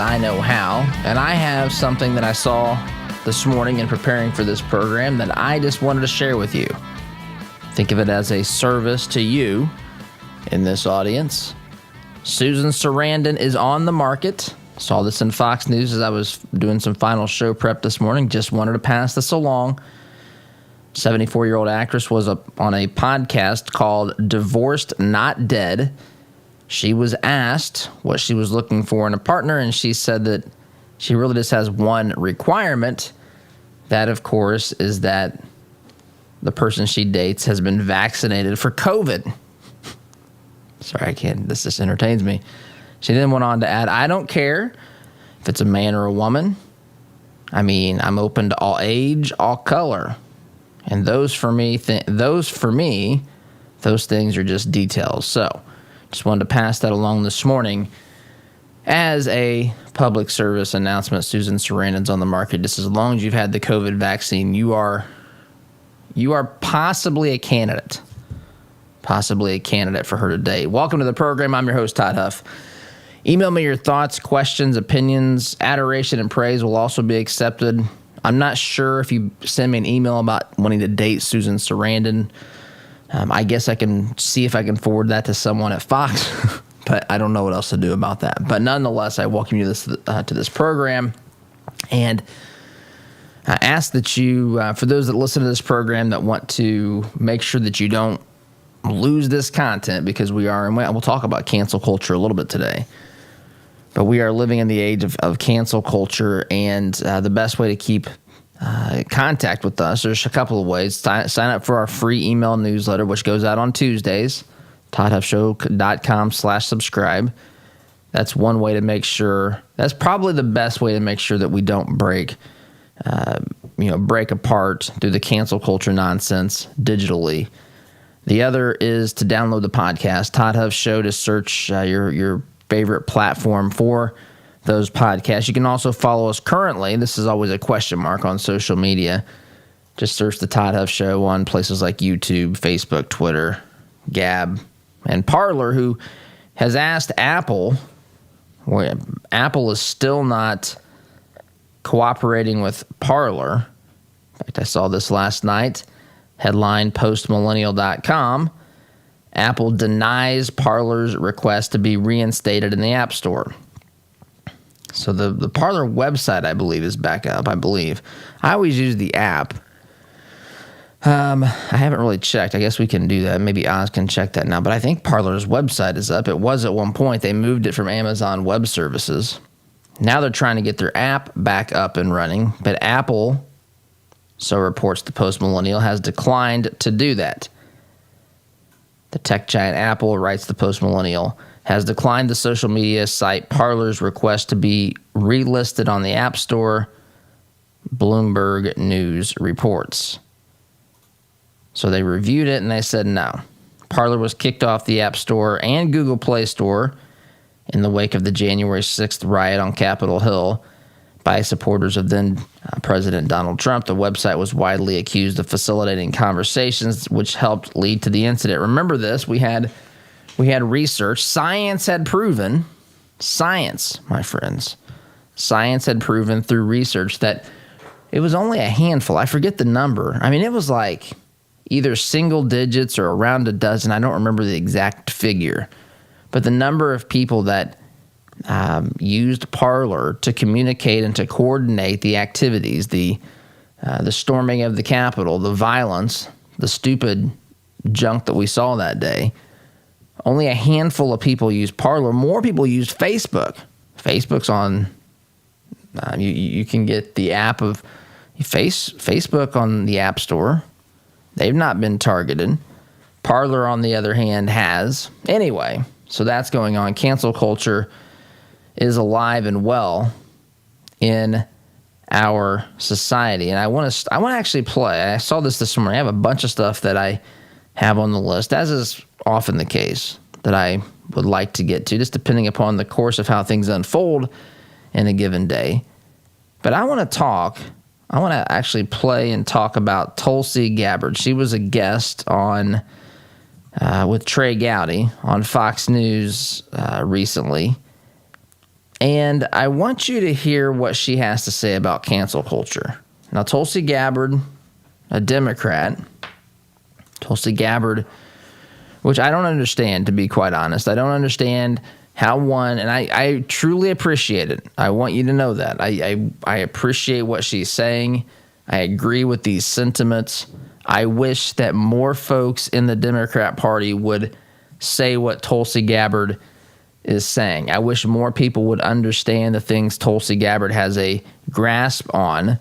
I know how, and I have something that I saw this morning in preparing for this program that I just wanted to share with you. Think of it as a service to you in this audience. Susan Sarandon is on the market. Saw this in Fox News as I was doing some final show prep this morning. Just wanted to pass this along. 74-year-old actress was on a podcast called Divorced Not Dead. She was asked what she was looking for in a partner, and she said that she really just has one requirement. That, of course, is that the person she dates has been vaccinated for COVID. Sorry, I can't. This just entertains me. She then went on to add, I don't care if it's a man or a woman. I mean, I'm open to all age, all color. And those things are just details. So, just wanted to pass that along this morning as a public service announcement. Susan Sarandon's on the market. Just as long as you've had the COVID vaccine, you are possibly a candidate. Possibly a candidate for her today. Welcome to the program. I'm your host, Todd Huff. Email me your thoughts, questions, opinions. Adoration and praise will also be accepted. I'm not sure if you send me an email about wanting to date Susan Sarandon. I guess I can see if I can forward that to someone at Fox, but I don't know what else to do about that. But nonetheless, I welcome you to this program, and I ask that you, for those that listen to this program that want to make sure that you don't lose this content, because we are, and we'll talk about cancel culture a little bit today, but we are living in the age of cancel culture, and the best way to keep contact with us, there's a couple of ways. Sign up for our free email newsletter, which goes out on Tuesdays, toddhuffshow.com/subscribe. That's one way to make sure, that's probably the best way to make sure that we don't break apart through the cancel culture nonsense digitally. The other is to download the podcast, Todd Huff Show, to search your favorite platform for those podcasts. You can also follow us currently. This is always a question mark on social media. Just search the Todd Huff Show on places like YouTube, Facebook, Twitter, Gab, and Parler, who has asked Apple, where Apple is still not cooperating with Parler. In fact, I saw this last night. Headline, postmillennial.com. Apple denies Parler's request to be reinstated in the App Store. So the Parler website, I believe, is back up, I believe. I always use the app. I haven't really checked. I guess we can do that. Maybe Oz can check that now. But I think Parler's website is up. It was at one point. They moved it from Amazon Web Services. Now they're trying to get their app back up and running. But Apple, so reports the Post Millennial, has declined to do that. The tech giant Apple, writes the Post Millennial, has declined the social media site Parler's request to be relisted on the App Store, Bloomberg News reports. So they reviewed it and they said no. Parler was kicked off the App Store and Google Play Store in the wake of the January 6th riot on Capitol Hill by supporters of then President Donald Trump. The website was widely accused of facilitating conversations which helped lead to the incident. Remember this, we had research. Science, my friends, science had proven through research that it was only a handful. I forget the number. I mean, it was like either single digits or around a dozen. I don't remember the exact figure. But the number of people that used Parler to communicate and to coordinate the activities, the storming of the Capitol, the violence, the stupid junk that we saw that day, only a handful of people used Parler. More people used Facebook. Facebook's on, you can get the app of Facebook on the App Store. They've not been targeted. Parler, on the other hand, has. Anyway, so that's going on. Cancel culture is alive and well in our society. And I want to actually play. I saw this morning. I have a bunch of stuff that I have on the list, as is often the case, that I would like to get to, just depending upon the course of how things unfold in a given day. But I want to actually play and talk about Tulsi Gabbard. She was a guest on with Trey Gowdy on Fox News recently. And I want you to hear what she has to say about cancel culture. Now, Tulsi Gabbard, a Democrat, Tulsi Gabbard, which I don't understand, to be quite honest. I don't understand how one, and I truly appreciate it. I want you to know that. I appreciate what she's saying. I agree with these sentiments. I wish that more folks in the Democrat Party would say what Tulsi Gabbard is saying. I wish more people would understand the things Tulsi Gabbard has a grasp on,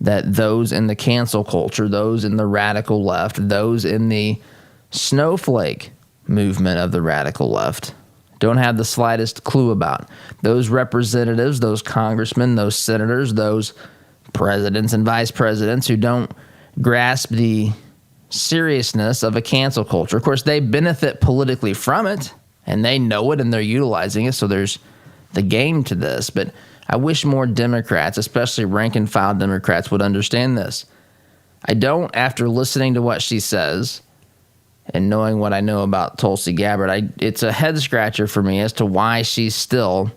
that those in the cancel culture, those in the radical left, those in the snowflake movement of the radical left don't have the slightest clue about. Those representatives, those congressmen, those senators, those presidents and vice presidents who don't grasp the seriousness of a cancel culture. Of course, they benefit politically from it, and they know it, and they're utilizing it, so there's the game to this. But I wish more Democrats, especially rank-and-file Democrats, would understand this. I don't, after listening to what she says and knowing what I know about Tulsi Gabbard, it's a head-scratcher for me as to why she's still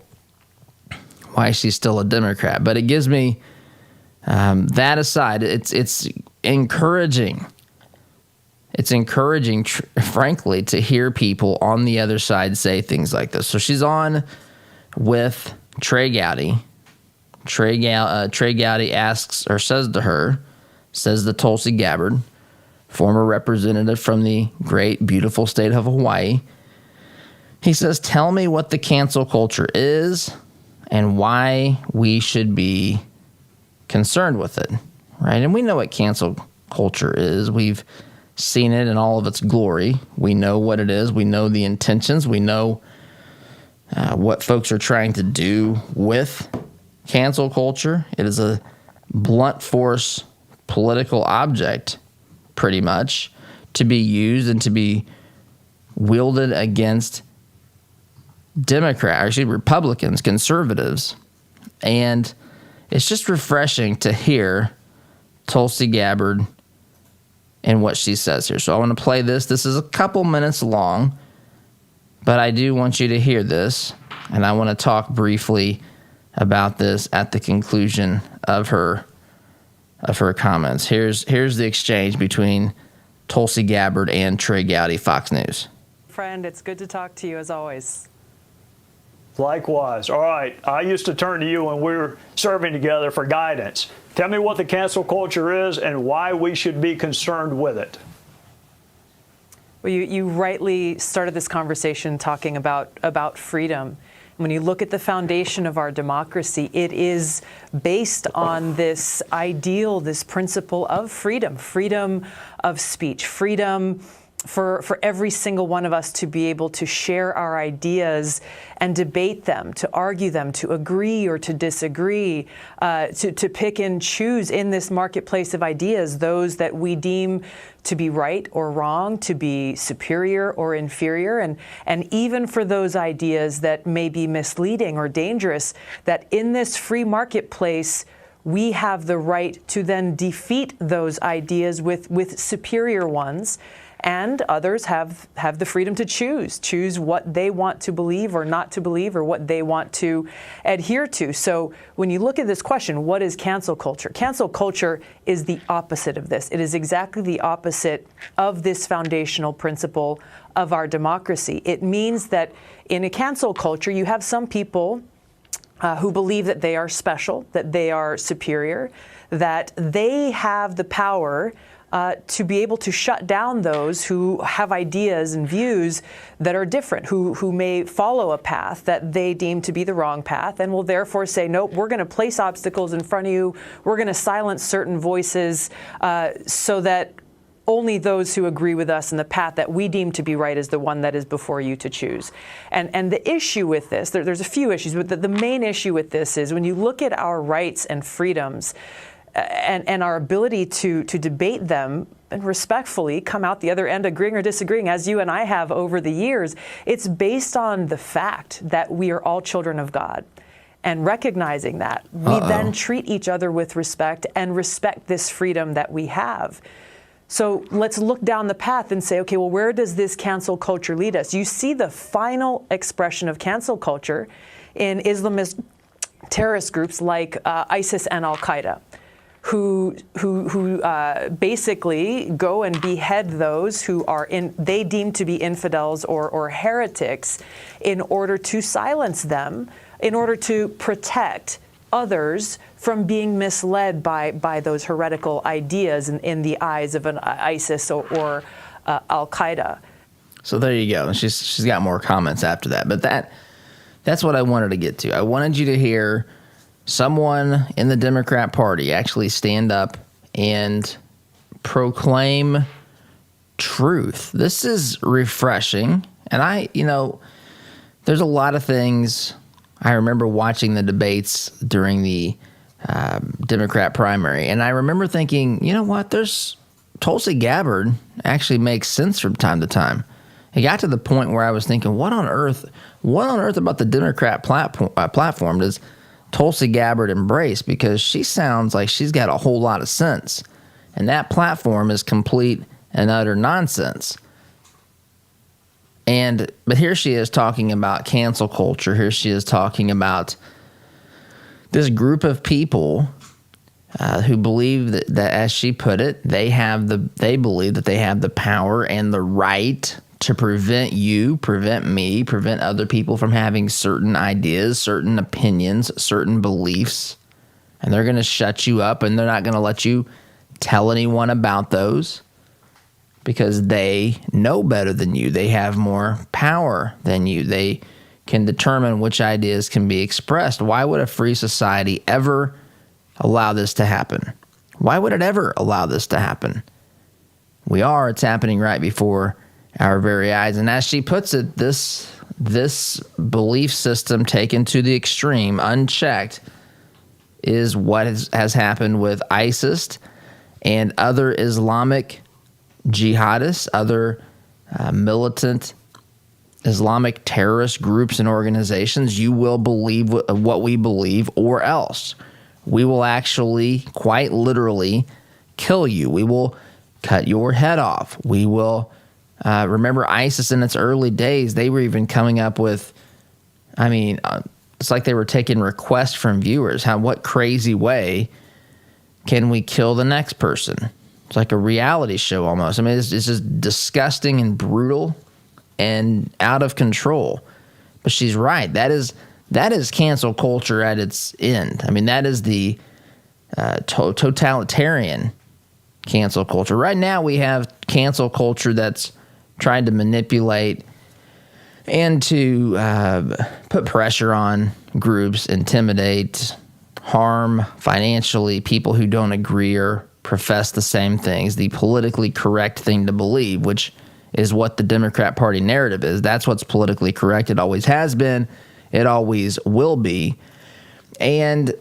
a Democrat. But it gives me, that aside, it's encouraging. It's encouraging, frankly, to hear people on the other side say things like this. So she's on with Trey Gowdy. Trey Gowdy asks, or says to Tulsi Gabbard, former representative from the great, beautiful state of Hawaii, he says, tell me what the cancel culture is and why we should be concerned with it, right? And we know what cancel culture is. We've seen it in all of its glory. We know what it is. We know the intentions. We know what folks are trying to do with cancel culture. It is a blunt force political object, pretty much, to be used and to be wielded against Republicans, conservatives. And it's just refreshing to hear Tulsi Gabbard and what she says here. So I want to play this. This is a couple minutes long, but I do want you to hear this, and I want to talk briefly about this at the conclusion of her comments. Here's the exchange between Tulsi Gabbard and Trey Gowdy, Fox News. Friend, it's good to talk to you as always. Likewise. All right. I used to turn to you when we were serving together for guidance. Tell me what the cancel culture is and why we should be concerned with it. Well, you rightly started this conversation talking about freedom. When you look at the foundation of our democracy, it is based on this ideal, this principle of freedom of speech, freedom for every single one of us to be able to share our ideas and debate them, to argue them, to agree or to disagree, to pick and choose in this marketplace of ideas those that we deem to be right or wrong, to be superior or inferior, and even for those ideas that may be misleading or dangerous, that in this free marketplace, we have the right to then defeat those ideas with superior ones. And others have the freedom to choose what they want to believe or not to believe, or what they want to adhere to. So when you look at this question, what is cancel culture? Cancel culture is the opposite of this. It is exactly the opposite of this foundational principle of our democracy. It means that in a cancel culture, you have some people who believe that they are special, that they are superior, that they have the power to be able to shut down those who have ideas and views that are different, who may follow a path that they deem to be the wrong path, and will therefore say, nope, we're going to place obstacles in front of you, we're going to silence certain voices so that only those who agree with us and the path that we deem to be right is the one that is before you to choose. And the issue with this, there's a few issues, but the main issue with this is when you look at our rights and freedoms, and our ability to debate them and respectfully come out the other end agreeing or disagreeing, as you and I have over the years, it's based on the fact that we are all children of God. And recognizing that, we then treat each other with respect and respect this freedom that we have. So let's look down the path and say, okay, well, where does this cancel culture lead us? You see the final expression of cancel culture in Islamist terrorist groups like ISIS and Al-Qaeda, who basically go and behead those who they deem to be infidels or heretics in order to silence them, in order to protect others from being misled by those heretical ideas in the eyes of an ISIS or Al-Qaeda. So there you go. She's got more comments after that, but that's what I wanted to get to. I wanted you to hear someone in the Democrat Party actually stand up and proclaim truth. This is refreshing. And there's a lot of things. I remember watching the debates during the Democrat primary, and I remember thinking, you know what, Tulsi Gabbard actually makes sense from time to time. It got to the point where I was thinking, what on earth about the Democrat platform does Tulsi Gabbard embrace? Because she sounds like she's got a whole lot of sense, and that platform is complete and utter nonsense. But here she is talking about cancel culture. Here she is talking about this group of people who believe that, as she put it, they believe that they have the power and the right to prevent me, prevent other people from having certain ideas, certain opinions, certain beliefs. And they're going to shut you up, and they're not going to let you tell anyone about those because they know better than you. They have more power than you. They can determine which ideas can be expressed. Why would a free society ever allow this to happen? Why would it ever allow this to happen? It's happening right before our very eyes. And as she puts it, this belief system taken to the extreme, unchecked, is what has happened with ISIS and other Islamic jihadists, other militant Islamic terrorist groups and organizations. You will believe what we believe, or else we will actually, quite literally, kill you. We will cut your head off. We will remember ISIS in its early days. They were even coming up with, it's like they were taking requests from viewers. What crazy way can we kill the next person? It's like a reality show almost. It's just disgusting and brutal and out of control. But she's right. That is cancel culture at its end. That is the totalitarian cancel culture. Right now we have cancel culture that's trying to manipulate and to put pressure on groups, intimidate, harm financially people who don't agree or profess the same things, the politically correct thing to believe, which is what the Democrat Party narrative is. That's what's politically correct. It always has been. It always will be. And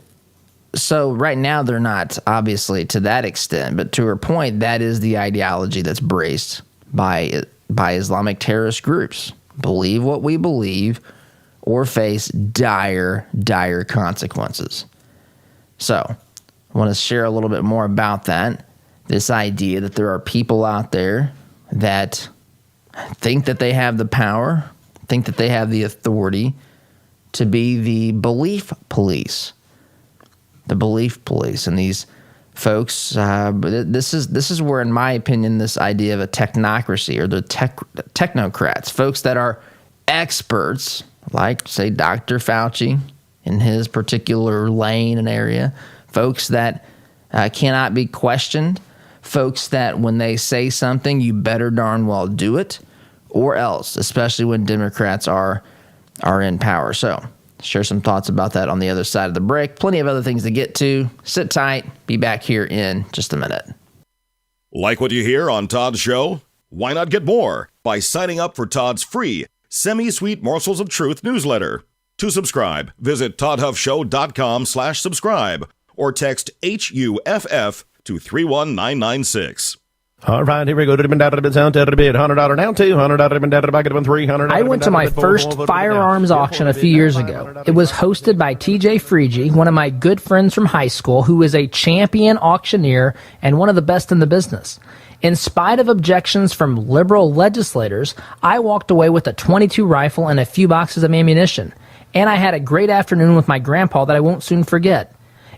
so right now they're not, obviously, to that extent. But to her point, that is the ideology that's braced by Islamic terrorist groups. Believe what we believe or face dire, dire consequences. So I want to share a little bit more about that. This idea that there are people out there that think that they have the power, think that they have the authority to be the belief police. The belief police. And these folks, this is where, in my opinion, this idea of a technocracy, or the technocrats, folks that are experts, like, say, Dr. Fauci in his particular lane and area, folks that cannot be questioned, folks that when they say something, you better darn well do it, or else, especially when Democrats are in power. So share some thoughts about that on the other side of the break. Plenty of other things to get to. Sit tight. Be back here in just a minute. Like what you hear on Todd's show? Why not get more by signing up for Todd's free Semi-Sweet Morsels of Truth newsletter? To subscribe, visit toddhuffshow.com/subscribe or text HUFF to 31996. All right, here we go. $100 down, $200 $300. I went to my first firearms auction a few years ago. It was hosted by TJ Freege, one of my good friends from high school, who is a champion auctioneer and one of the best in the business. In spite of objections from liberal legislators, I walked away with a .22 rifle and a few boxes of ammunition. And I had a great afternoon with my grandpa that I won't soon forget.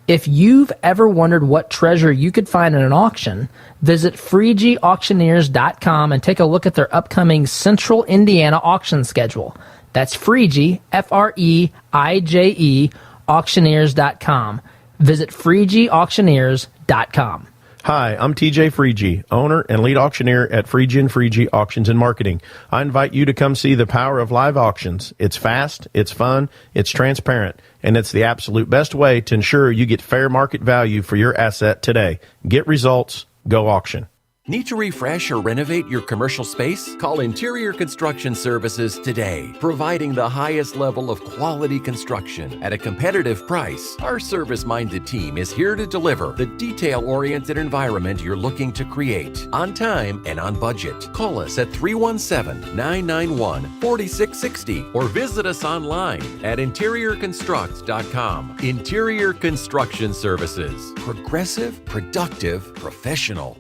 If you've ever wondered what treasure you could find in an auction, visit FreegieAuctioneers.com and take a look at their upcoming Central Indiana auction schedule. That's Freegie, F-R-E-I-J-E, auctioneers.com. Visit FreegieAuctioneers.com. Hi, I'm TJ Freegie, owner and lead auctioneer at Freegie and Freegie Auctions and Marketing. I invite you to come see the power of live auctions. It's fast, it's fun, it's transparent, and it's the absolute best way to ensure you get fair market value for your asset today. Get results, go auction. Need to refresh or renovate your commercial space? Call Interior Construction Services today, providing the highest level of quality construction at a competitive price. Our service-minded team is here to deliver the detail-oriented environment you're looking to create on time and on budget. Call us at 317-991-4660 or visit us online at interiorconstruct.com. Interior Construction Services. Progressive, productive, professional.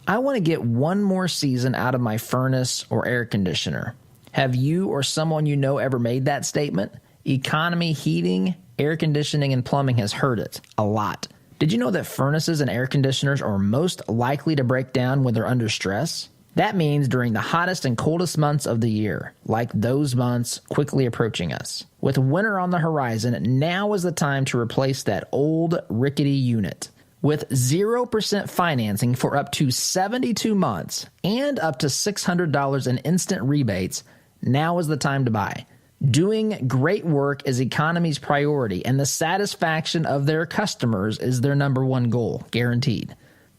I want to get one more season out of my furnace or air conditioner. Have you or someone you know ever made that statement? Economy Heating, Air Conditioning, and Plumbing has heard it a lot. Did you know that furnaces and air conditioners are most likely to break down when they're under stress? That means during the hottest and coldest months of the year, like those months quickly approaching us. With winter on the horizon, now is the time to replace that old rickety unit. With 0% financing for up to 72 months and up to $600 in instant rebates, now is the time to buy. Doing great work is Economy's priority, and the satisfaction of their customers is their number one goal, guaranteed.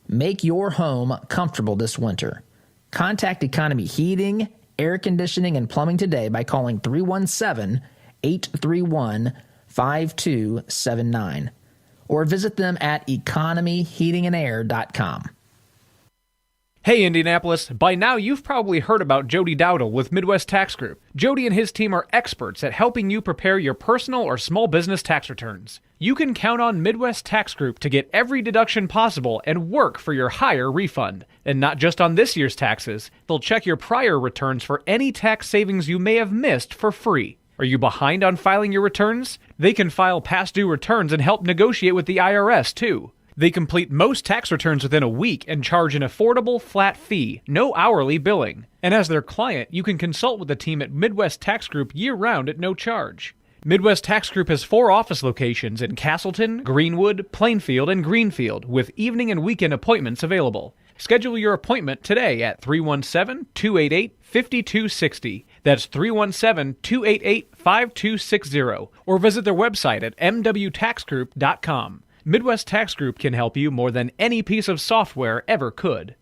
Make your home comfortable this winter. Contact Economy Heating, Air Conditioning, and Plumbing today by calling 317-831-5279. Or visit them at economyheatingandair.com. Hey Indianapolis, by now you've probably heard about Jody Dowdle with Midwest Tax Group. Jody and his team are experts at helping you prepare your personal or small business tax returns. You can count on Midwest Tax Group to get every deduction possible and work for your higher refund. And not just on this year's taxes, they'll check your prior returns for any tax savings you may have missed for free. Are you behind on filing your returns? They can file past due returns and help negotiate with the IRS, too. They complete most tax returns within a week and charge an affordable, flat fee, no hourly billing. And as their client, you can consult with the team at Midwest Tax Group year-round at no charge. Midwest Tax Group has 4 office locations in Castleton, Greenwood, Plainfield, and Greenfield, with evening and weekend appointments available. Schedule your appointment today at 317-288-5260. That's 317-288-5260. Or visit their website at mwtaxgroup.com. Midwest Tax Group can help you more than any piece of software ever could.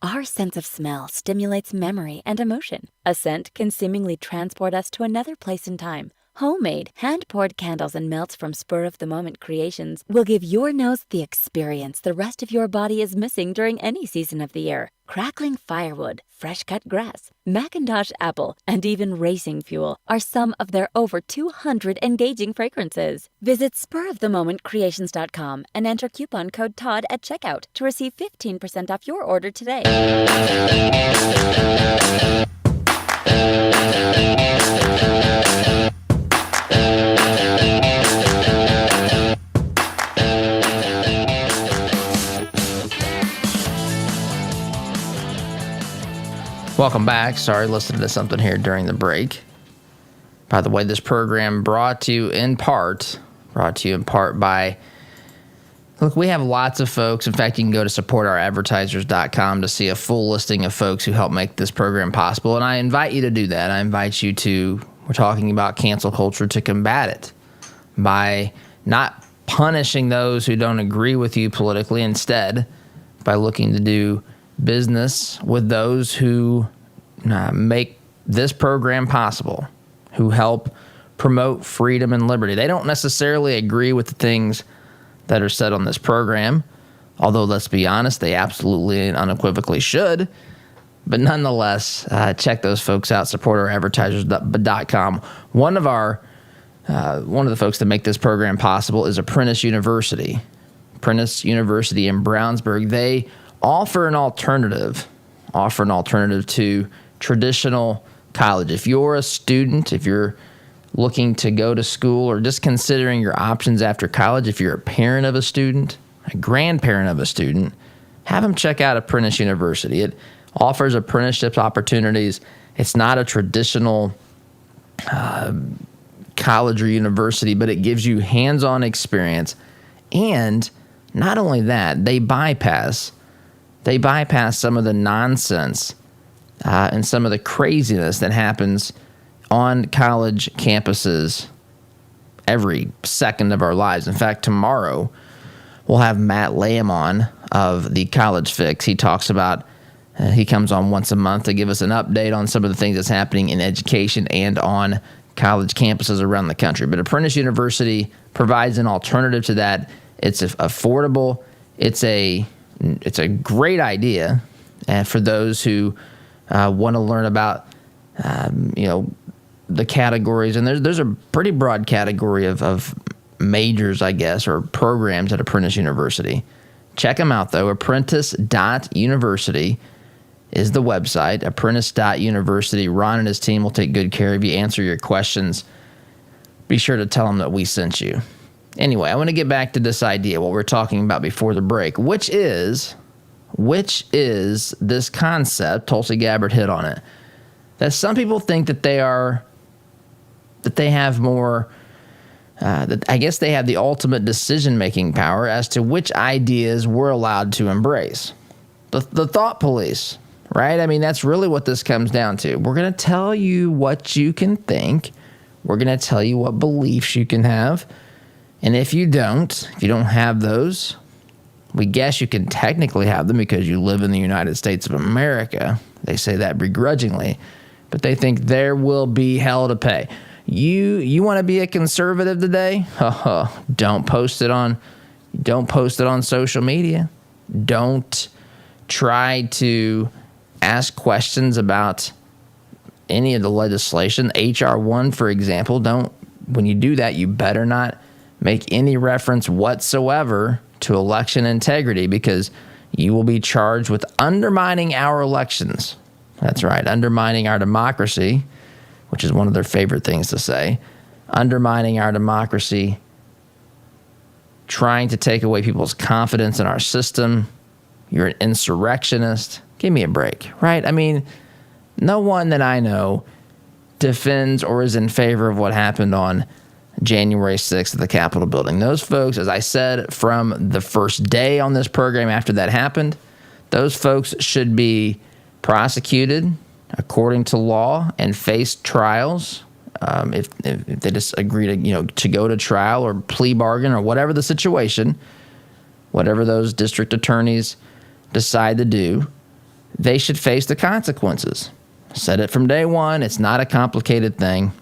Our sense of smell stimulates memory and emotion. A scent can seemingly transport us to another place in time. Homemade, hand-poured candles and melts from spur-of-the-moment creations will give your nose the experience the rest of your body is missing during any season of the year. Crackling firewood, fresh-cut grass, Macintosh apple, and even racing fuel are some of their over 200 engaging fragrances. Visit spurofthemomentcreations.com and enter coupon code TODD at checkout to receive 15% off your order today. Welcome back. Sorry, listening to something here during the break. By the way, this program brought to you in part by, look, we have lots of folks. In fact, you can go to supportouradvertisers.com to see a full listing of folks who help make this program possible. And I invite you to do that. I invite you to, we're talking about cancel culture, to combat it by not punishing those who don't agree with you politically, instead by looking to do business with those who make this program possible, who help promote freedom and liberty. They don't necessarily agree with the things that are said on this program, although let's be honest, they absolutely and unequivocally should. But nonetheless, check those folks out, supportouradvertisers.com. One of the folks that make this program possible is Apprentice University. Apprentice University in Brownsburg. They offer an alternative to traditional college. If you're a student, if you're looking to go to school or just considering your options after college, if you're a parent of a student, a grandparent of a student, have them check out Apprentice University. It offers apprenticeship opportunities. It's not a traditional college or university, but it gives you hands-on experience. And not only that, they bypass some of the nonsense and some of the craziness that happens on college campuses every second of our lives. In fact, tomorrow we'll have Matt Lamb on of the College Fix. He talks about, he comes on once a month to give us an update on some of the things that's happening in education and on college campuses around the country. But Apprentice University provides an alternative to that. It's affordable. It's a great idea for those who want to learn about, the categories. And there's a pretty broad category of majors, I guess, or programs at Apprentice University. Check them out, though. Apprentice.university is the website. Apprentice.university. Ron and his team will take good care of you, answer your questions. Be sure to tell them that we sent you. Anyway, I want to get back to this idea, what we were talking about before the break, which is this concept, Tulsi Gabbard hit on it, that some people think that they have more, that I guess they have the ultimate decision-making power as to which ideas we're allowed to embrace. The thought police, right? I mean, that's really what this comes down to. We're going to tell you what you can think. We're going to tell you what beliefs you can have. And if you don't have those, we guess you can technically have them because you live in the United States of America. They say that begrudgingly, but they think there will be hell to pay. You want to be a conservative today? Don't post it on social media. Don't try to ask questions about any of the legislation. H.R. 1, for example, when you do that, you better not make any reference whatsoever to election integrity, because you will be charged with undermining our elections. That's right, undermining our democracy, which is one of their favorite things to say. Undermining our democracy, trying to take away people's confidence in our system. You're an insurrectionist. Give me a break, right? I mean, no one that I know defends or is in favor of what happened on January 6th at the Capitol building. Those folks, as I said from the first day on this program after that happened, those folks should be prosecuted according to law and face trials if they just agree to go to trial or plea bargain or whatever the situation, whatever those district attorneys decide to do, they should face the consequences. Said it from day one. It's not a complicated thing.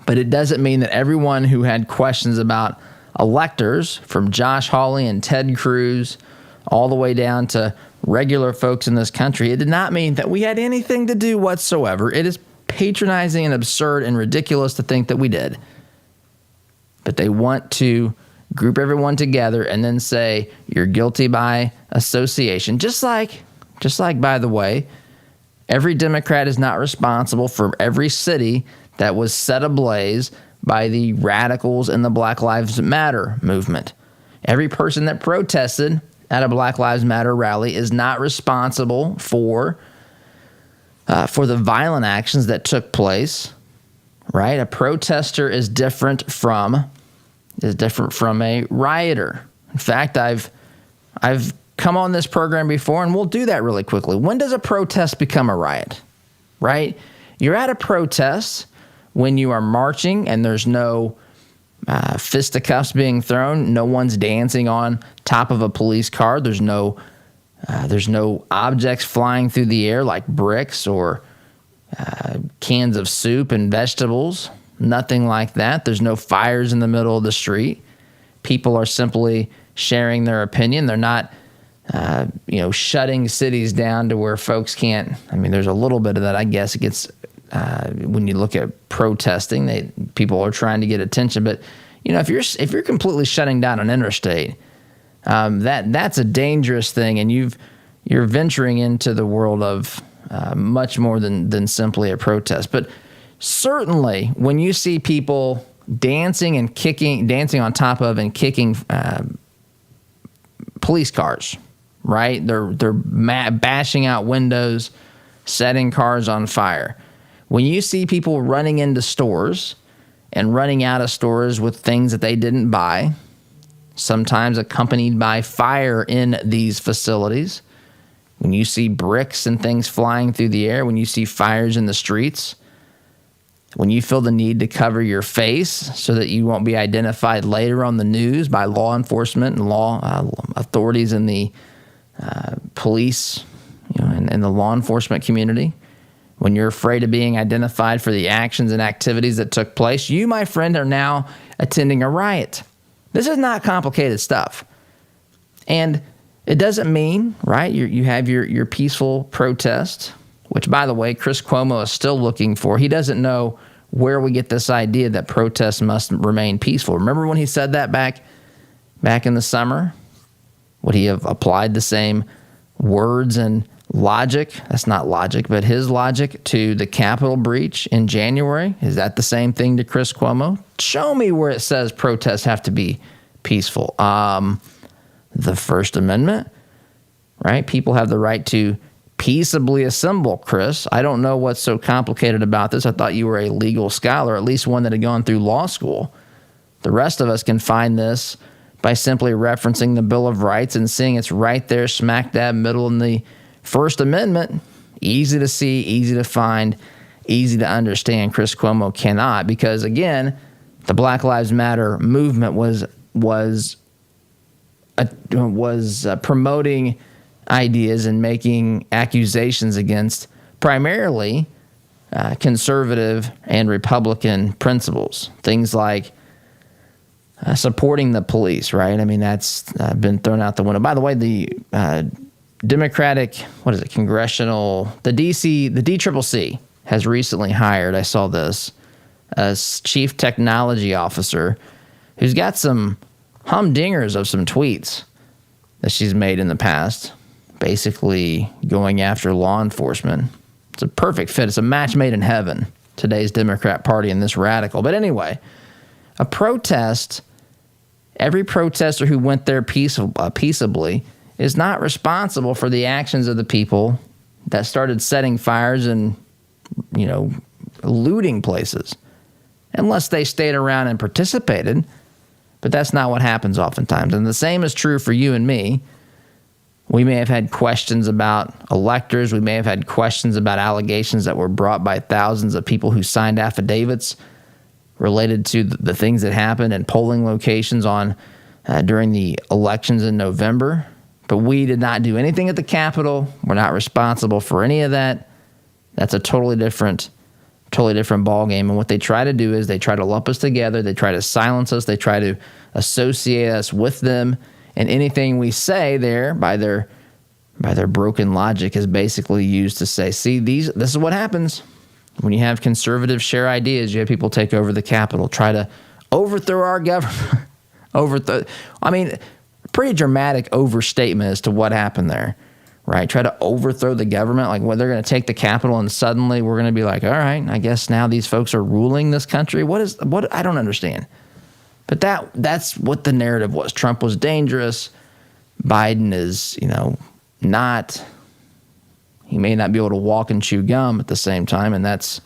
But it doesn't mean that everyone who had questions about electors, from Josh Hawley and Ted Cruz all the way down to regular folks in this country, it did not mean that we had anything to do whatsoever. It is patronizing and absurd and ridiculous to think that we did. But they want to group everyone together and then say you're guilty by association. Just like, by the way, every Democrat is not responsible for every city that was set ablaze by the radicals in the Black Lives Matter movement. Every person that protested at a Black Lives Matter rally is not responsible for the violent actions that took place, right? A protester is different from a rioter. In fact, I've come on this program before, and we'll do that really quickly. When does a protest become a riot, right? You're at a protest when you are marching and there's no fisticuffs being thrown, no one's dancing on top of a police car, there's no objects flying through the air like bricks or cans of soup and vegetables, nothing like that. There's no fires in the middle of the street. People are simply sharing their opinion. They're not shutting cities down to where folks can't. I mean, there's a little bit of that, I guess. It gets when you look at protesting, people are trying to get attention. But if you're completely shutting down an interstate, that's a dangerous thing, and you're venturing into the world of much more than simply a protest. But certainly when you see people dancing on top of and kicking police cars, right? They're bashing out windows, setting cars on fire. When you see people running into stores and running out of stores with things that they didn't buy, sometimes accompanied by fire in these facilities, when you see bricks and things flying through the air, when you see fires in the streets, when you feel the need to cover your face so that you won't be identified later on the news by law enforcement and law authorities in the police, and the law enforcement community, when you're afraid of being identified for the actions and activities that took place, you, my friend, are now attending a riot. This is not complicated stuff. And it doesn't mean, right, you have your peaceful protest, which, by the way, Chris Cuomo is still looking for. He doesn't know where we get this idea that protests must remain peaceful. Remember when he said that back in the summer? Would he have applied the same words and logic? That's not logic, but his logic to the Capitol breach in January. Is that the same thing to Chris Cuomo? Show me where it says protests have to be peaceful. The First Amendment, right? People have the right to peaceably assemble, Chris. I don't know what's so complicated about this. I thought you were a legal scholar, at least one that had gone through law school. The rest of us can find this by simply referencing the Bill of Rights and seeing it's right there smack dab middle in the First Amendment. Easy to see, easy to find, easy to understand. Chris Cuomo cannot, because again, the Black Lives Matter movement was promoting ideas and making accusations against primarily conservative and Republican principles. Things like supporting the police, right? I mean, that's been thrown out the window. By the way, the Democratic, the DCCC has recently hired, I saw this, a chief technology officer who's got some humdingers of some tweets that she's made in the past, basically going after law enforcement. It's a perfect fit. It's a match made in heaven, today's Democrat Party and this radical. But anyway, a protest, every protester who went there peaceably is not responsible for the actions of the people that started setting fires and, looting places, unless they stayed around and participated. But that's not what happens oftentimes. And the same is true for you and me. We may have had questions about electors. We may have had questions about allegations that were brought by thousands of people who signed affidavits related to the things that happened in polling locations during the elections in November. But we did not do anything at the Capitol. We're not responsible for any of that. That's a totally different ballgame. And what they try to do is they try to lump us together. They try to silence us. They try to associate us with them. And anything we say there, by their broken logic, is basically used to say, see, this is what happens when you have conservatives share ideas. You have people take over the Capitol, try to overthrow our government. Pretty dramatic overstatement as to what happened there, right? Try to overthrow the government, like they're going to take the Capitol and suddenly we're going to be like, all right, I guess now these folks are ruling this country. What I don't understand. But that's what the narrative was. Trump was dangerous. Biden is, he may not be able to walk and chew gum at the same time, and that's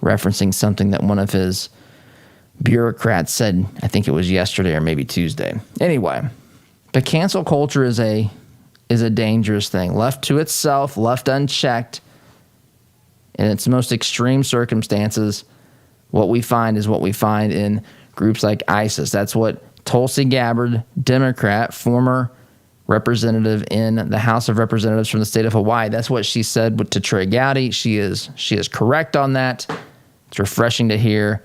referencing something that one of his bureaucrats said, I think it was yesterday or maybe Tuesday. Anyway, the cancel culture is a dangerous thing. Left to itself, left unchecked, in its most extreme circumstances, what we find is what we find in groups like ISIS. That's what Tulsi Gabbard, Democrat, former representative in the House of Representatives from the state of Hawaii, that's what she said to Trey Gowdy. She is correct on that. It's refreshing to hear.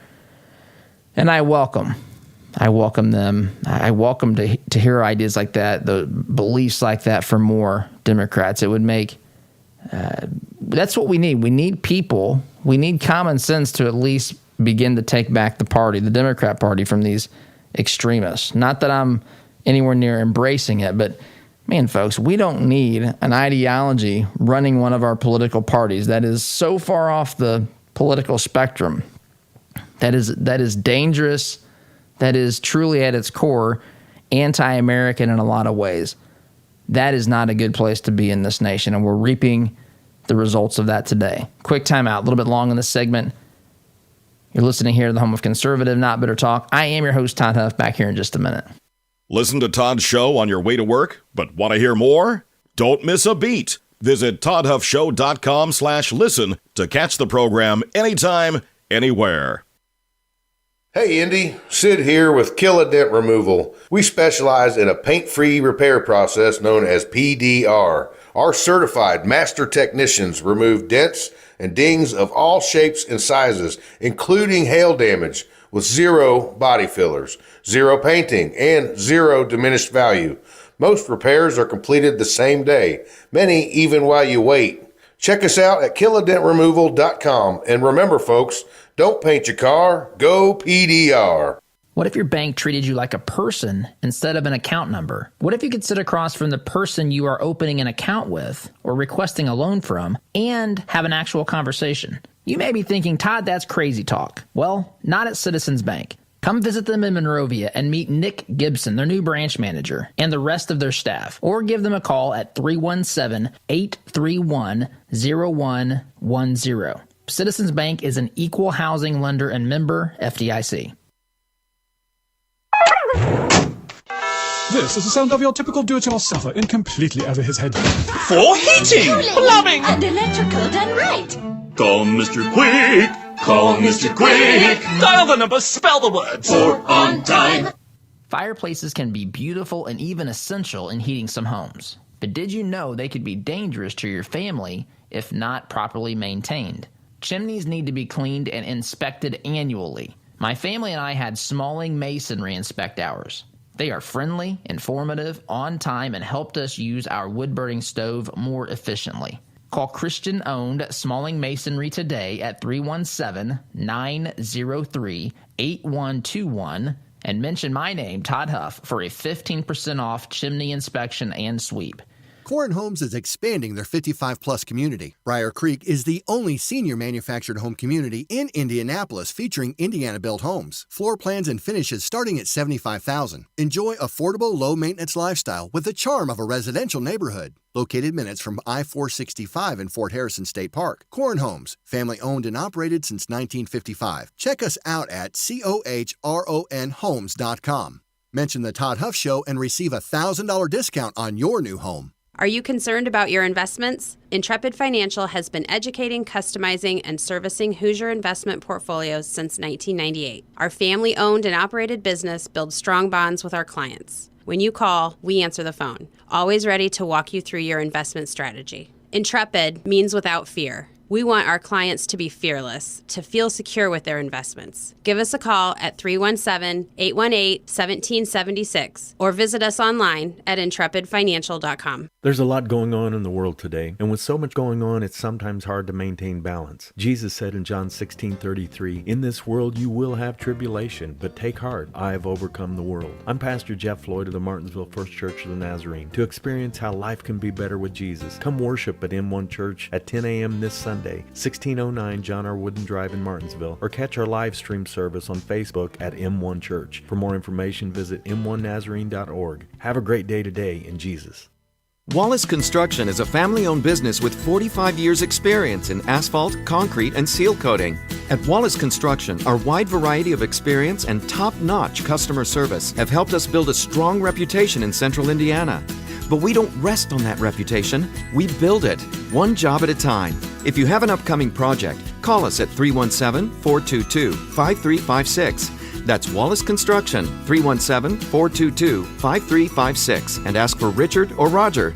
And I welcome them. I welcome to hear ideas like that, the beliefs like that from more Democrats. It would make, that's what we need. We need people. We need common sense to at least begin to take back the party, the Democrat Party, from these extremists. Not that I'm anywhere near embracing it, but man, folks, we don't need an ideology running one of our political parties that is so far off the political spectrum. That is dangerous. That is truly at its core anti-American in a lot of ways. That is not a good place to be in this nation, and we're reaping the results of that today. Quick timeout, a little bit long in this segment. You're listening here to the home of conservative, not bitter talk. I am your host, Todd Huff, back here in just a minute. Listen to Todd's show on your way to work, but want to hear more? Don't miss a beat. Visit toddhuffshow.com/listen to catch the program anytime, anywhere. Hey Indy, Sid here with Kill a Dent Removal. We specialize in a paint-free repair process known as PDR. Our certified master technicians remove dents and dings of all shapes and sizes, including hail damage, with zero body fillers, zero painting, and zero diminished value. Most repairs are completed the same day, many even while you wait. Check us out at killadentremoval.com. And remember, folks, don't paint your car, go PDR. What if your bank treated you like a person instead of an account number? What if you could sit across from the person you are opening an account with or requesting a loan from and have an actual conversation? You may be thinking, Todd, that's crazy talk. Well, not at Citizens Bank. Come visit them in Monrovia and meet Nick Gibson, their new branch manager, and the rest of their staff. Or give them a call at 317-831-0110. Citizens Bank is an equal housing lender and member FDIC. This is the sound of your typical do-it-yourselfer in completely over his head. For heating, plumbing, and electrical done right. Call Mr. Quick. Call Mr. Quick. Dial the number, spell the words. For on time. Fireplaces can be beautiful and even essential in heating some homes. But did you know they could be dangerous to your family if not properly maintained? Chimneys need to be cleaned and inspected annually. My family and I had Smalling Masonry inspect ours. They are friendly, informative, on time, and helped us use our wood-burning stove more efficiently. Call Christian-owned Smalling Masonry today at 317-903-8121 and mention my name, Todd Huff, for a 15% off chimney inspection and sweep. Corin Homes is expanding their 55-plus community. Briar Creek is the only senior manufactured home community in Indianapolis featuring Indiana-built homes. Floor plans and finishes starting at $75,000. Enjoy affordable, low-maintenance lifestyle with the charm of a residential neighborhood. Located minutes from I-465 in Fort Harrison State Park. Corin Homes, family-owned and operated since 1955. Check us out at COHRONhomes.com. Mention the Todd Huff Show and receive a $1,000 discount on your new home. Are you concerned about your investments? Intrepid Financial has been educating, customizing, and servicing Hoosier investment portfolios since 1998. Our family-owned and operated business builds strong bonds with our clients. When you call, we answer the phone, always ready to walk you through your investment strategy. Intrepid means without fear. We want our clients to be fearless, to feel secure with their investments. Give us a call at 317-818-1776 or visit us online at intrepidfinancial.com. There's a lot going on in the world today, and with so much going on, it's sometimes hard to maintain balance. Jesus said in John 16:33, "In this world you will have tribulation, but take heart, I have overcome the world." I'm Pastor Jeff Floyd of the Martinsville First Church of the Nazarene. To experience how life can be better with Jesus, come worship at M1 Church at 10 a.m. this Sunday, 1609 John R. Wooden Drive in Martinsville, or catch our live stream service on Facebook at M1 Church. For more information, visit m1nazarene.org. Have a great day today in Jesus. Wallace Construction is a family-owned business with 45 years' experience in asphalt, concrete, and seal coating. At Wallace Construction, our wide variety of experience and top-notch customer service have helped us build a strong reputation in central Indiana. But we don't rest on that reputation. We build it, one job at a time. If you have an upcoming project, call us at 317-422-5356. That's Wallace Construction, 317-422-5356, and ask for Richard or Roger.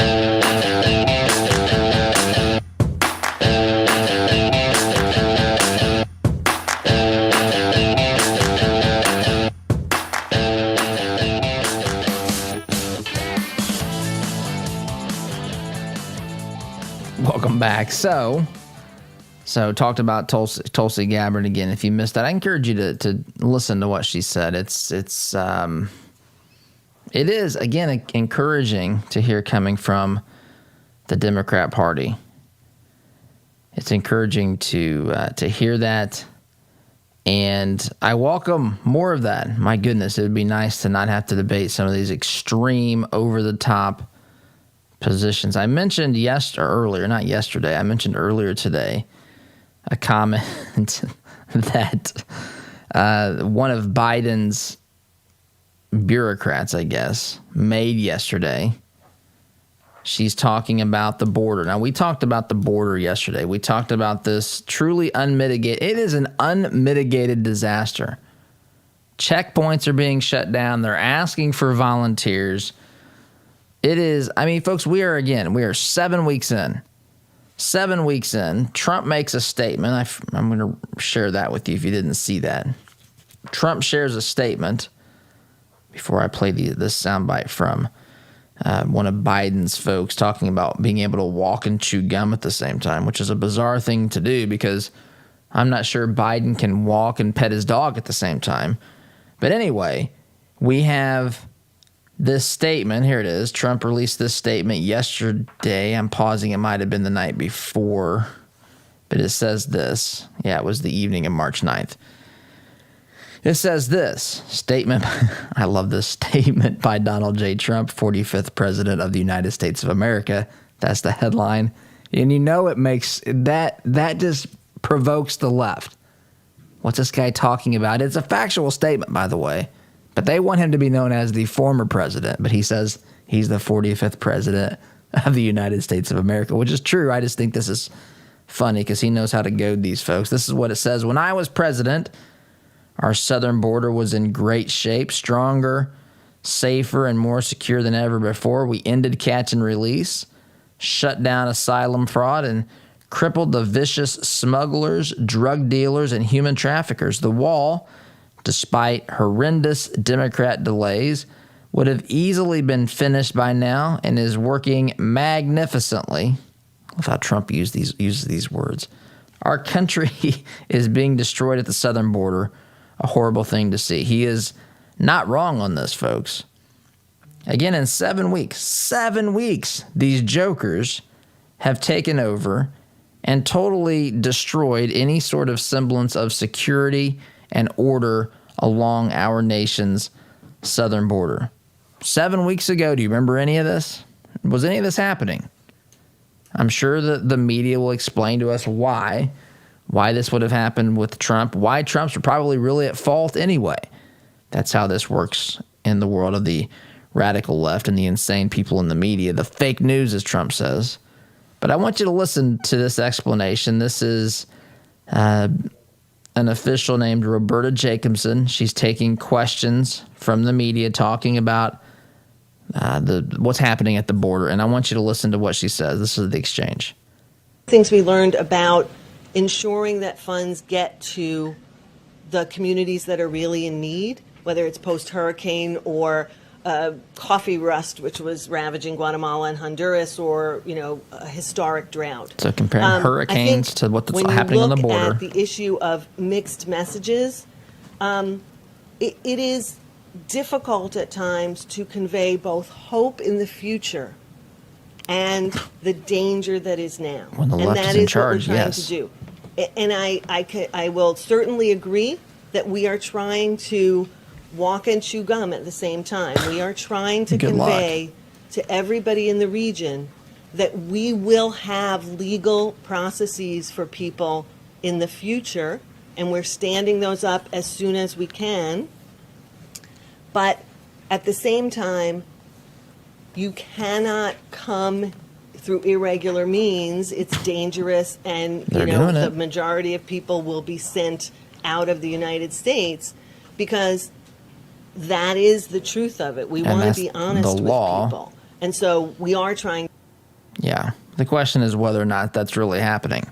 Welcome back. So talked about Tulsi Gabbard again. If you missed that, I encourage you to listen to what she said. It is again encouraging to hear coming from the Democrat Party. it's encouraging to hear that. And I welcome more of that. My goodness, it would be nice to not have to debate some of these extreme, over-the-top positions. I mentioned earlier today a comment that one of Biden's bureaucrats, I guess, made yesterday. She's talking about the border. Now, we talked about the border yesterday. We talked about this truly unmitigated. It is an unmitigated disaster. Checkpoints are being shut down. They're asking for volunteers. It is, I mean, folks, we are 7 weeks in. 7 weeks in. Trump makes a statement. I'm going to share that with you if you didn't see that. Trump shares a statement before I play this soundbite from one of Biden's folks talking about being able to walk and chew gum at the same time, which is a bizarre thing to do because I'm not sure Biden can walk and pet his dog at the same time. But anyway, we have this statement. Here it is. Trump released this statement yesterday. I'm pausing. It might have been the night before, but it says this. Yeah, it was the evening of March 9th. It says this statement. I love this statement by Donald J. Trump, 45th President of the United States of America. That's the headline. And you know it makes that just provokes the left. What's this guy talking about? It's a factual statement, by the way. But they want him to be known as the former president. But he says he's the 45th President of the United States of America, which is true. I just think this is funny because he knows how to goad these folks. This is what it says. When I was president, our southern border was in great shape, stronger, safer, and more secure than ever before. We ended catch and release, shut down asylum fraud, and crippled the vicious smugglers, drug dealers, and human traffickers. The wall, despite horrendous Democrat delays, would have easily been finished by now and is working magnificently. I love how Trump uses these words. Our country is being destroyed at the southern border. A horrible thing to see. He is not wrong on this, folks. Again, in 7 weeks, these jokers have taken over and totally destroyed any sort of semblance of security and order along our nation's southern border. 7 weeks ago, do you remember any of this? Was any of this happening? I'm sure that the media will explain to us why this would have happened with Trump, why Trump's probably really at fault anyway. That's how this works in the world of the radical left and the insane people in the media, the fake news, as Trump says. But I want you to listen to this explanation. This is an official named Roberta Jacobson. She's taking questions from the media talking about what's happening at the border. And I want you to listen to what she says. This is the exchange. Things we learned about ensuring that funds get to the communities that are really in need, whether it's post-hurricane or coffee rust, which was ravaging Guatemala and Honduras, or, a historic drought. So comparing hurricanes to what's happening on the border. When you look at the issue of mixed messages, it is difficult at times to convey both hope in the future and the danger that is now. When the left is in charge, what we're trying to do. And I will certainly agree that we are trying to walk and chew gum at the same time. We are trying to convey to everybody in the region that we will have legal processes for people in the future, and we're standing those up as soon as we can. But at the same time, you cannot come through irregular means. It's dangerous, and the majority of people will be sent out of the United States because that is the truth of it. We want to be honest with people. And so we are trying. Yeah. The question is whether or not that's really happening.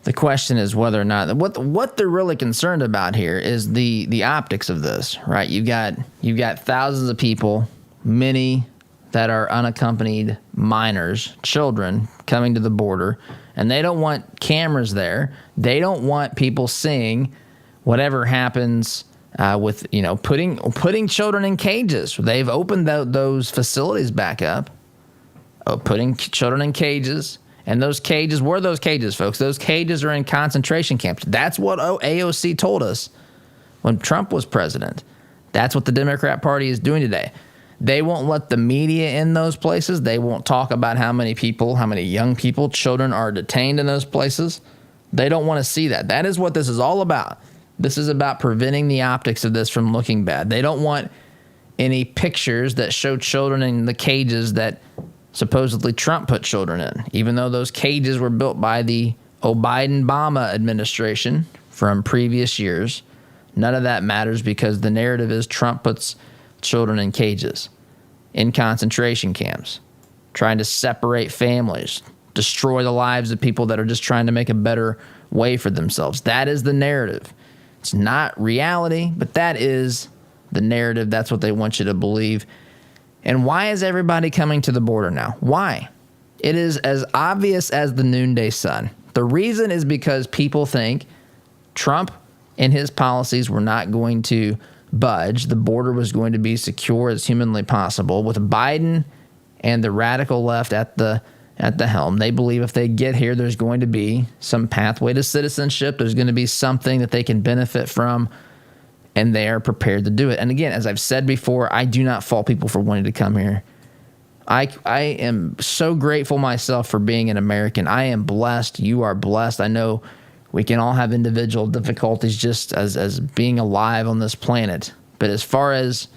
The question is whether or not what they're really concerned about here is the optics of this, right? You've got thousands of people, many that are unaccompanied minors, children, coming to the border, and they don't want cameras there. They don't want people seeing whatever happens with putting children in cages. They've opened those facilities back up, putting children in cages And those cages, where are those cages, folks? Those cages are in concentration camps. That's what AOC told us when Trump was president. That's what the Democrat Party is doing today. They won't let the media in those places. They won't talk about how many people, how many young people, children are detained in those places. They don't want to see that. That is what this is all about. This is about preventing the optics of this from looking bad. They don't want any pictures that show children in the cages that supposedly Trump put children in, even though those cages were built by the Biden-Obama administration from previous years. None of that matters because the narrative is Trump puts children in cages, in concentration camps, trying to separate families, destroy the lives of people that are just trying to make a better way for themselves. That is the narrative. It's not reality, but that is the narrative. That's what they want you to believe. And why is everybody coming to the border now? Why? It is as obvious as the noonday sun. The reason is because people think Trump and his policies were not going to budge. The border was going to be secure as humanly possible. With Biden and the radical left at the helm, they believe if they get here, there's going to be some pathway to citizenship. There's going to be something that they can benefit from, and they are prepared to do it. And again, as I've said before, I do not fault people for wanting to come here. I am so grateful myself for being an American. I am blessed. You are blessed. I know we can all have individual difficulties just as being alive on this planet. But as far as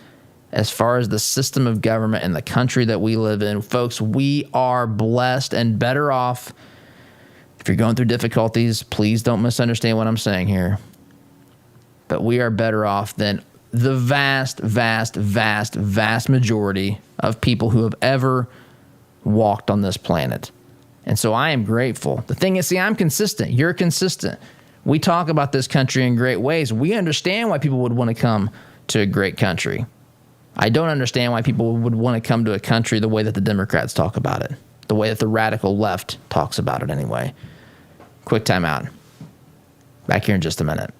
the system of government and the country that we live in, folks, we are blessed and better off. If you're going through difficulties, please don't misunderstand what I'm saying here. But we are better off than the vast, vast, vast, vast majority of people who have ever walked on this planet. And so I am grateful. The thing is, see, I'm consistent. You're consistent. We talk about this country in great ways. We understand why people would want to come to a great country. I don't understand why people would want to come to a country the way that the Democrats talk about it, the way that the radical left talks about it anyway. Quick time out. Back here in just a minute.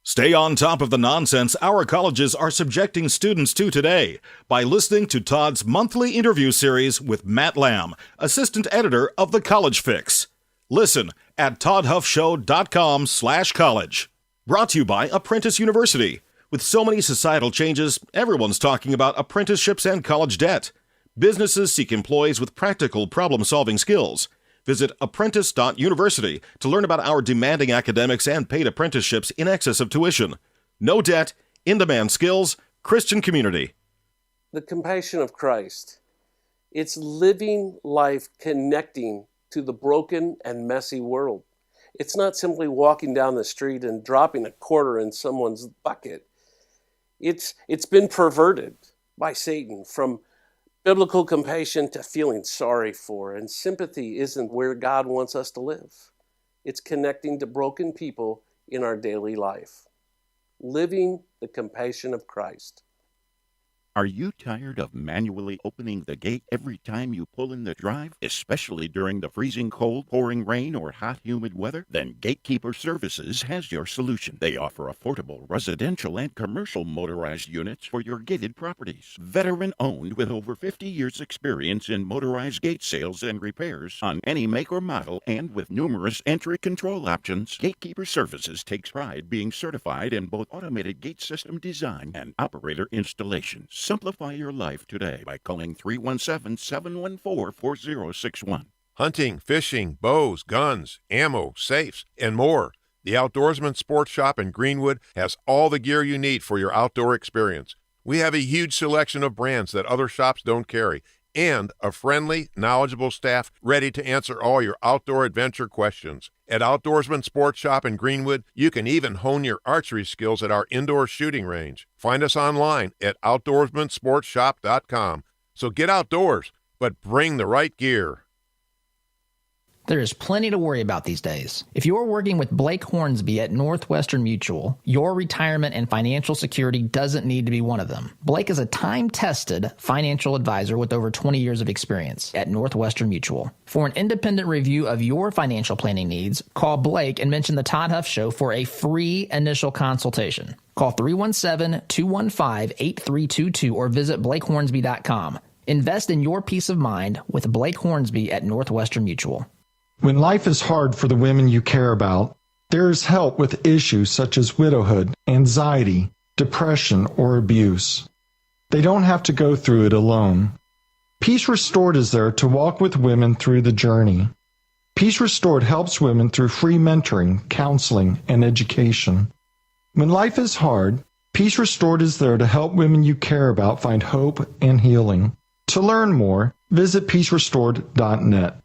Stay on top of the nonsense our colleges are subjecting students to today by listening to Todd's monthly interview series with Matt Lamb, assistant editor of The College Fix. Listen at toddhuffshow.com/college. Brought to you by Apprentice University. With so many societal changes, everyone's talking about apprenticeships and college debt. Businesses seek employees with practical problem-solving skills. Visit apprentice.university to learn about our demanding academics and paid apprenticeships in excess of tuition. No debt, in-demand skills, Christian community. The compassion of Christ. It's living life connecting to the broken and messy world. It's not simply walking down the street and dropping a quarter in someone's bucket. It's been perverted by Satan from biblical compassion to feeling sorry for, and sympathy isn't where God wants us to live. It's connecting to broken people in our daily life. Living the compassion of Christ. Are you tired of manually opening the gate every time you pull in the drive, especially during the freezing cold, pouring rain, or hot, humid weather? Then Gatekeeper Services has your solution. They offer affordable residential and commercial motorized units for your gated properties. Veteran-owned with over 50 years' experience in motorized gate sales and repairs on any make or model, and with numerous entry control options, Gatekeeper Services takes pride being certified in both automated gate system design and operator installation. Simplify your life today by calling 317-714-4061. Hunting, fishing, bows, guns, ammo, safes, and more. The Outdoorsman Sports Shop in Greenwood has all the gear you need for your outdoor experience. We have a huge selection of brands that other shops don't carry, and a friendly, knowledgeable staff ready to answer all your outdoor adventure questions. At Outdoorsman Sports Shop in Greenwood, you can even hone your archery skills at our indoor shooting range. Find us online at outdoorsmansportshop.com. So get outdoors, but bring the right gear. There is plenty to worry about these days. If you're working with Blake Hornsby at Northwestern Mutual, your retirement and financial security doesn't need to be one of them. Blake is a time-tested financial advisor with over 20 years of experience at Northwestern Mutual. For an independent review of your financial planning needs, call Blake and mention the Todd Huff Show for a free initial consultation. Call 317-215-8322 or visit blakehornsby.com. Invest in your peace of mind with Blake Hornsby at Northwestern Mutual. When life is hard for the women you care about, there is help with issues such as widowhood, anxiety, depression, or abuse. They don't have to go through it alone. Peace Restored is there to walk with women through the journey. Peace Restored helps women through free mentoring, counseling, and education. When life is hard, Peace Restored is there to help women you care about find hope and healing. To learn more, visit peacerestored.net.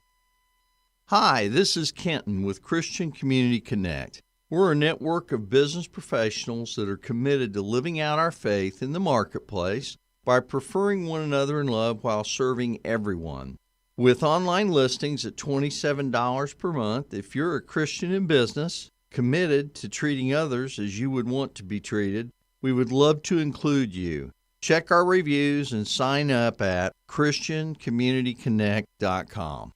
Hi, this is Kenton with Christian Community Connect. We're a network of business professionals that are committed to living out our faith in the marketplace by preferring one another in love while serving everyone. With online listings at $27 per month, if you're a Christian in business, committed to treating others as you would want to be treated, we would love to include you. Check our reviews and sign up at ChristianCommunityConnect.com.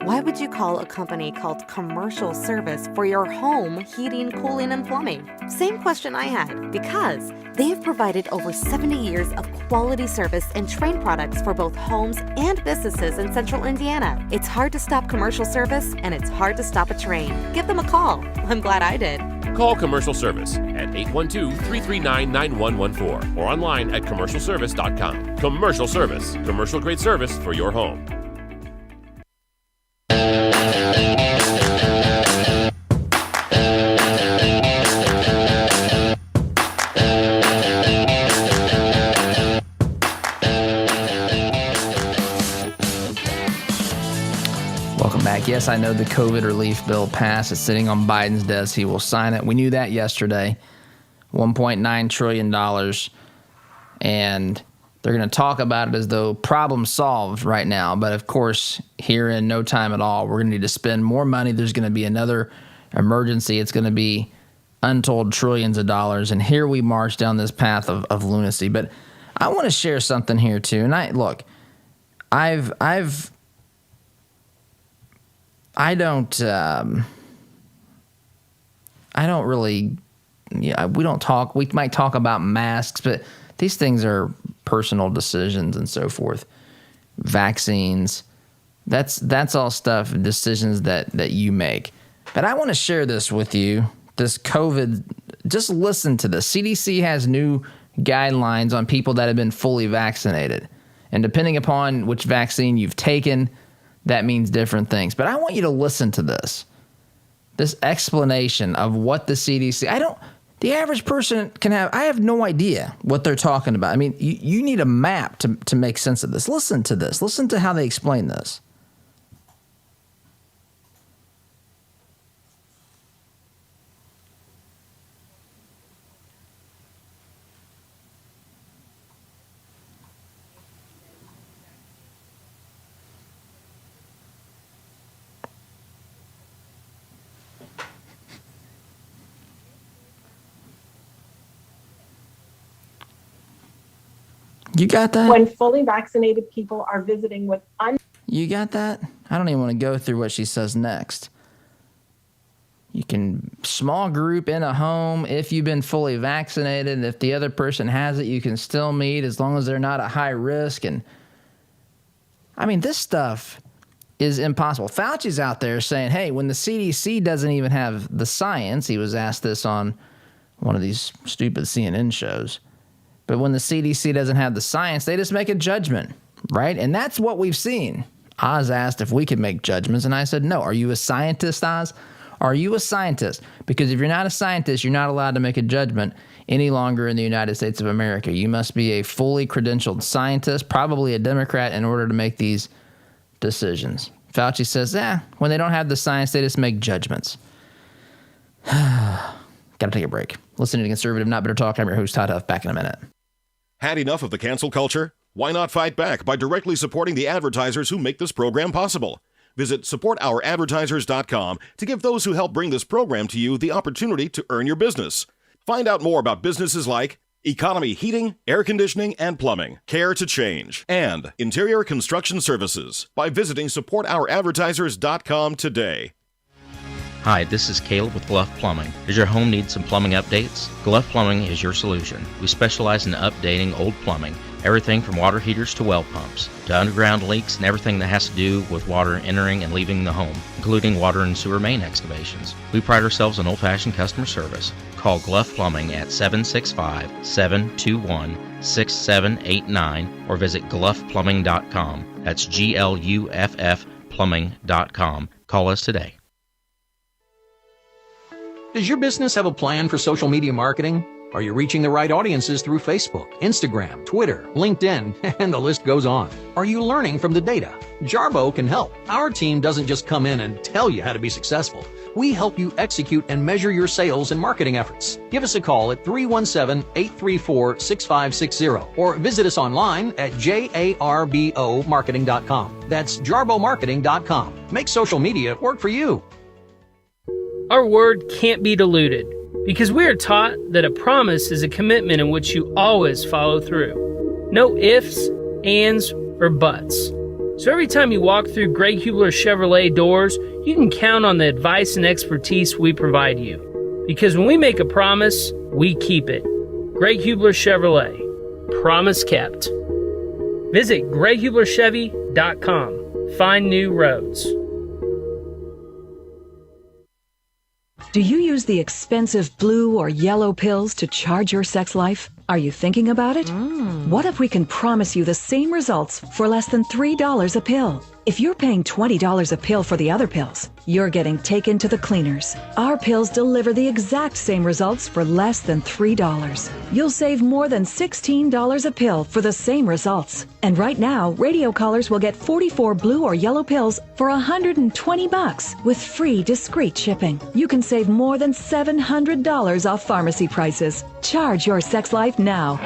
Why would you call a company called Commercial Service for your home heating, cooling, and plumbing? Same question I had, because they have provided over 70 years of quality service and trained products for both homes and businesses in Central Indiana. It's hard to stop Commercial Service, and it's hard to stop a train. Give them a call. I'm glad I did. Call Commercial Service at 812-339-9114 or online at commercialservice.com. Commercial Service, commercial grade service for your home. Welcome back. Yes, I know the COVID relief bill passed. It's sitting on Biden's desk. He will sign it. We knew that yesterday. $1.9 trillion. And they're going to talk about it as though problem solved right now. But of course, here in no time at all, we're going to need to spend more money. There's going to be another emergency. It's going to be untold trillions of dollars. And here we march down this path of lunacy. But I want to share something here too. And I don't really, we don't talk, we might talk about masks, but these things are personal decisions and so forth. Vaccines, that's all stuff, decisions that you make. But I want to share this with you, this COVID, just listen to this. CDC has new guidelines on people that have been fully vaccinated. And depending upon which vaccine you've taken, that means different things. But I want you to listen to this explanation of what the CDC, the average person I have no idea what they're talking about. I mean, you need a map to make sense of this. Listen to this. Listen to how they explain this. You got that? When fully vaccinated people are visiting with You got that? I don't even want to go through what she says next. You can small group in a home if you've been fully vaccinated. If the other person has it, you can still meet as long as they're not at high risk. And I mean, this stuff is impossible. Fauci's out there saying, hey, when the CDC doesn't even have the science, he was asked this on one of these stupid CNN shows. But when the CDC doesn't have the science, they just make a judgment, right? And that's what we've seen. Oz asked if we could make judgments, and I said, no. Are you a scientist, Oz? Are you a scientist? Because if you're not a scientist, you're not allowed to make a judgment any longer in the United States of America. You must be a fully credentialed scientist, probably a Democrat, in order to make these decisions. Fauci says, when they don't have the science, they just make judgments. Got to take a break. Listening to Conservative Not Better Talk. I'm your host, Todd Huff. Back in a minute. Had enough of the cancel culture? Why not fight back by directly supporting the advertisers who make this program possible? Visit supportouradvertisers.com to give those who help bring this program to you the opportunity to earn your business. Find out more about businesses like Economy Heating, Air Conditioning, and Plumbing, Care to Change, and Interior Construction Services by visiting supportouradvertisers.com today. Hi, this is Caleb with Gluff Plumbing. Does your home need some plumbing updates? Gluff Plumbing is your solution. We specialize in updating old plumbing, everything from water heaters to well pumps, to underground leaks and everything that has to do with water entering and leaving the home, including water and sewer main excavations. We pride ourselves on old-fashioned customer service. Call Gluff Plumbing at 765-721-6789 or visit gluffplumbing.com. That's GLUFF plumbing.com. Call us today. Does your business have a plan for social media marketing? Are you reaching the right audiences through Facebook, Instagram, Twitter, LinkedIn, and the list goes on? Are you learning from the data? Jarbo can help. Our team doesn't just come in and tell you how to be successful. We help you execute and measure your sales and marketing efforts. Give us a call at 317-834-6560 or visit us online at jarbomarketing.com. That's jarbomarketing.com. Make social media work for you. Our word can't be diluted because we are taught that a promise is a commitment in which you always follow through. No ifs, ands, or buts. So every time you walk through Greg Hubler Chevrolet doors, you can count on the advice and expertise we provide you. Because when we make a promise, we keep it. Greg Hubler Chevrolet. Promise kept. Visit GregHublerChevy.com. Find new roads. Do you use the expensive blue or yellow pills to charge your sex life? Are you thinking about it? What if we can promise you the same results for less than $3 a pill? If you're paying $20 a pill for the other pills, you're getting taken to the cleaners. Our pills deliver the exact same results for less than $3. You'll save more than $16 a pill for the same results. And right now, radio callers will get 44 blue or yellow pills for $120 with free discreet shipping. You can save more than $700 off pharmacy prices. Charge your sex life now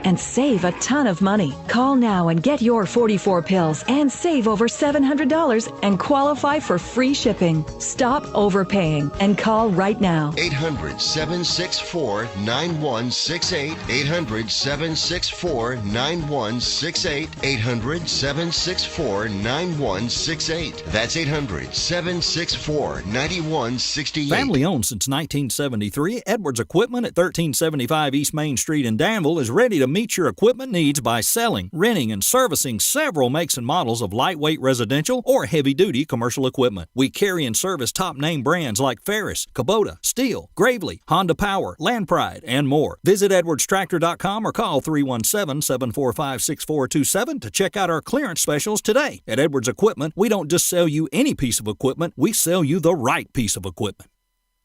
and save a ton of money. Call now and get your 44 pills and save over $700 and qualify for free shipping. Stop overpaying and call right now. 800-764-9168. 800-764-9168. 800-764-9168. That's 800-764-9168. Family owned since 1973, Edwards Equipment at 1375 East Main Street in Danville is ready to meet your equipment needs by selling, renting, and servicing several makes and models of lightweight residential or heavy-duty commercial equipment. We carry and service top-name brands like Ferris, Kubota, Steel, Gravely, Honda Power, Land Pride, and more. Visit edwardstractor.com or call 317-745-6427 to check out our clearance specials today. At Edwards Equipment, we don't just sell you any piece of equipment, we sell you the right piece of equipment.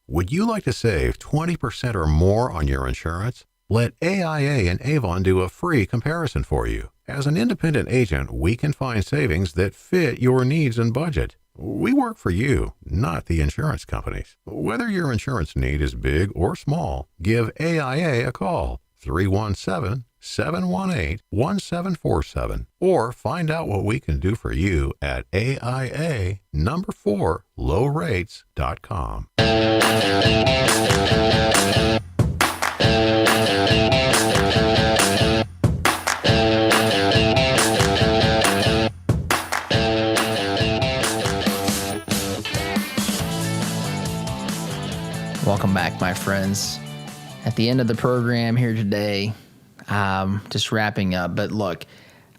Would you like to save 20% or more on your insurance? Let AIA and Avon do a free comparison for you. As an independent agent, we can find savings that fit your needs and budget. We work for you, not the insurance companies. Whether your insurance need is big or small, give AIA a call, 317-718-1747, or find out what we can do for you at AIA4lowrates.com. Welcome back, my friends. At the end of the program here today, just wrapping up. But look,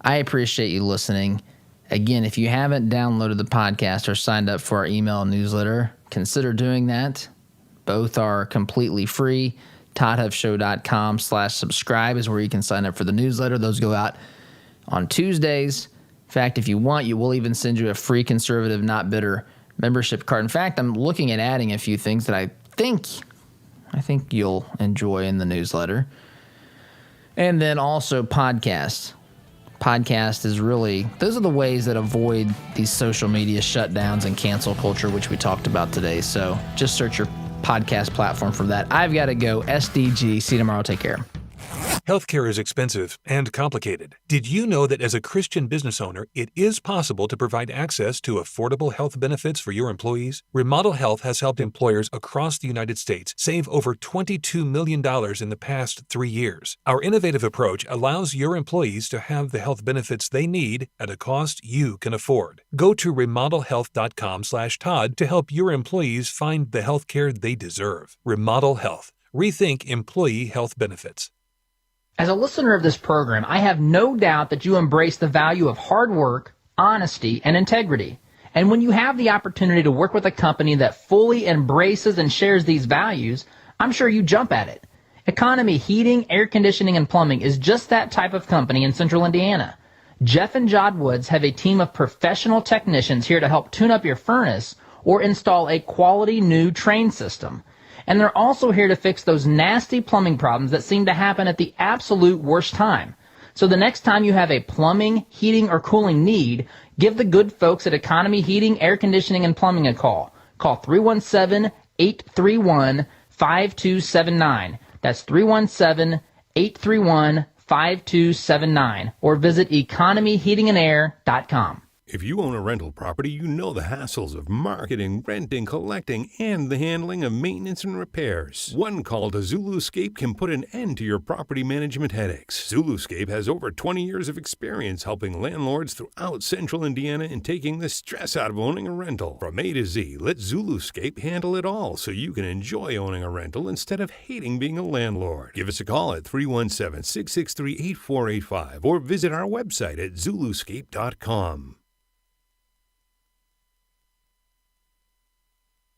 I appreciate you listening. Again, if you haven't downloaded the podcast or signed up for our email newsletter, consider doing that. Both are completely free. ToddHuffShow.com/subscribe is where you can sign up for the newsletter. Those go out on Tuesdays. In fact, if you want, we'll even send you a free Conservative Not Bitter membership card. In fact, I'm looking at adding a few things that I think you'll enjoy in the newsletter. And then also podcast. Podcast is really, those are the ways that avoid these social media shutdowns and cancel culture, which we talked about today. So just search your podcast platform for that. I've got to go. SDG. See you tomorrow. Take care. Healthcare is expensive and complicated. Did you know that as a Christian business owner, it is possible to provide access to affordable health benefits for your employees? Remodel Health has helped employers across the United States save over $22 million in the past 3 years. Our innovative approach allows your employees to have the health benefits they need at a cost you can afford. Go to remodelhealth.com/Todd to help your employees find the health care they deserve. Remodel Health. Rethink employee health benefits. As a listener of this program, I have no doubt that you embrace the value of hard work, honesty, and integrity. And when you have the opportunity to work with a company that fully embraces and shares these values, I'm sure you jump at it. Economy Heating, Air Conditioning, and Plumbing is just that type of company in Central Indiana. Jeff and Jod Woods have a team of professional technicians here to help tune up your furnace or install a quality new train system. And they're also here to fix those nasty plumbing problems that seem to happen at the absolute worst time. So the next time you have a plumbing, heating, or cooling need, give the good folks at Economy Heating, Air Conditioning, and Plumbing a call. Call 317-831-5279. That's 317-831-5279. Or visit economyheatingandair.com. If you own a rental property, you know the hassles of marketing, renting, collecting, and the handling of maintenance and repairs. One call to Zuluscape can put an end to your property management headaches. Zuluscape has over 20 years of experience helping landlords throughout Central Indiana and taking the stress out of owning a rental. From A to Z, let Zuluscape handle it all so you can enjoy owning a rental instead of hating being a landlord. Give us a call at 317-663-8485 or visit our website at Zuluscape.com.